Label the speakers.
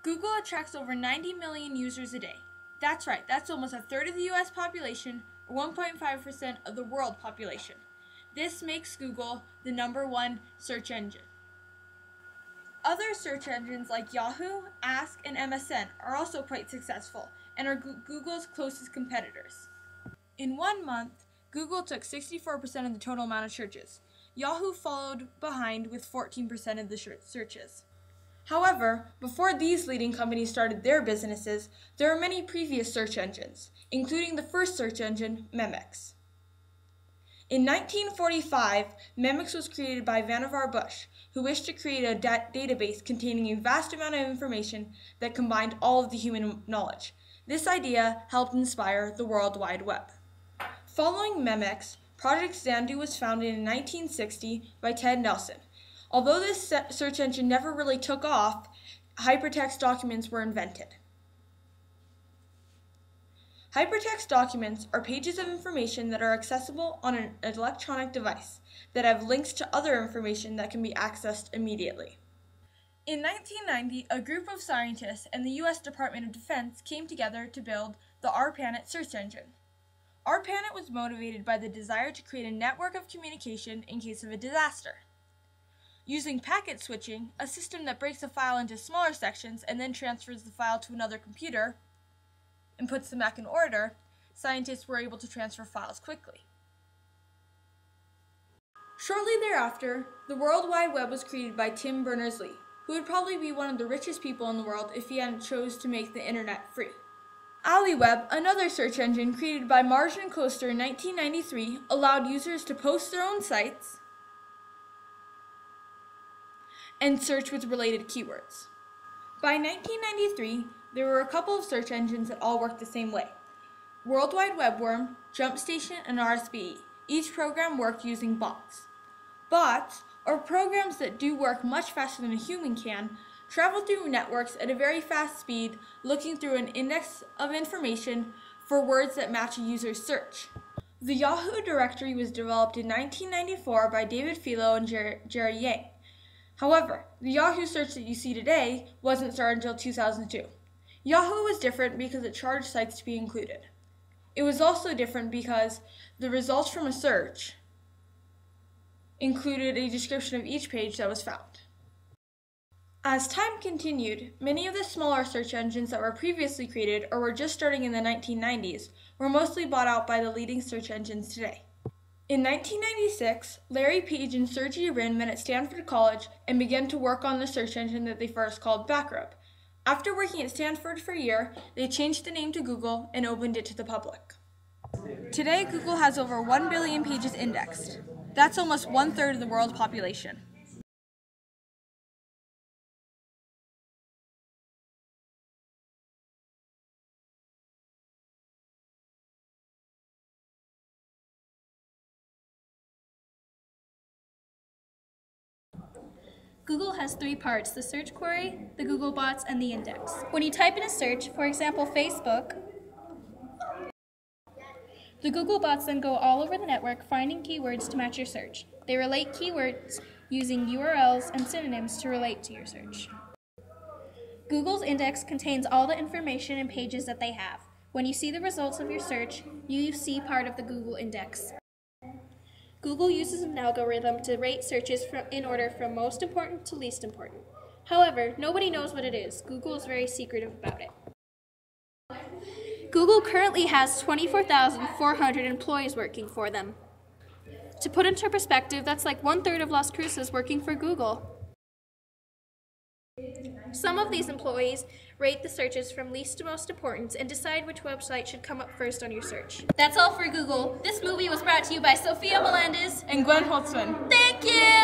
Speaker 1: Google attracts over 90 million users a day. That's right, that's almost a third of the US population, or 1.5% of the world population. This makes Google the #1 search engine. Other search engines like Yahoo, Ask, and MSN are also quite successful and are Google's closest competitors. In 1 month, Google took 64% of the total amount of searches. Yahoo followed behind with 14% of the searches. However, before these leading companies started their businesses, there were many previous search engines, including the first search engine, Memex. In 1945, Memex was created by Vannevar Bush, who wished to create a database containing a vast amount of information that combined all of the human knowledge. This idea helped inspire the World Wide Web. Following Memex, Project Xanadu was founded in 1960 by Ted Nelson. Although this search engine never really took off, hypertext documents were invented. Hypertext documents are pages of information that are accessible on an electronic device that have links to other information that can be accessed immediately. In 1990, a group of scientists and the U.S. Department of Defense came together to build the ARPANET search engine. ARPANET was motivated by the desire to create a network of communication in case of a disaster. Using packet switching, a system that breaks a file into smaller sections and then transfers the file to another computer and puts them back in order, scientists were able to transfer files quickly. Shortly thereafter, the World Wide Web was created by Tim Berners-Lee, who would probably be one of the richest people in the world if he hadn't chose to make the internet free. AliWeb, another search engine created by Marge and Coaster in 1993, allowed users to post their own sites and search with related keywords. By 1993, there were a couple of search engines that all worked the same way: World Wide Web Worm, JumpStation, and RSBE. Each program worked using bots. Bots, or programs that do work much faster than a human can, travel through networks at a very fast speed, looking through an index of information for words that match a user's search. The Yahoo directory was developed in 1994 by David Filo and Jerry Yang. However, the Yahoo search that you see today wasn't started until 2002. Yahoo was different because it charged sites to be included. It was also different because the results from a search included a description of each page that was found. As time continued, many of the smaller search engines that were previously created or were just starting in the 1990s were mostly bought out by the leading search engines today. In 1996, Larry Page and Sergey Brin met at Stanford College and began to work on the search engine that they first called Backrub. After working at Stanford for a year, they changed the name to Google and opened it to the public. Today, Google has over 1 billion pages indexed. That's almost 1/3 of the world's population.
Speaker 2: Google has 3 parts: the search query, the Google bots, and the index. When you type in a search, for example, Facebook, the Google bots then go all over the network finding keywords to match your search. They relate keywords using URLs and synonyms to relate to your search. Google's index contains all the information and pages that they have. When you see the results of your search, you see part of the Google index. Google uses an algorithm to rate searches in order from most important to least important. However, nobody knows what it is. Google is very secretive about it. Google currently has 24,400 employees working for them. To put into perspective, that's like 1/3 of Las Cruces working for Google. Some of these employees rate the searches from least to most importance and decide which website should come up first on your search. That's all for Google. This movie was brought to you by Sophia Melendez
Speaker 1: and Gwen Holtzman.
Speaker 2: Thank you!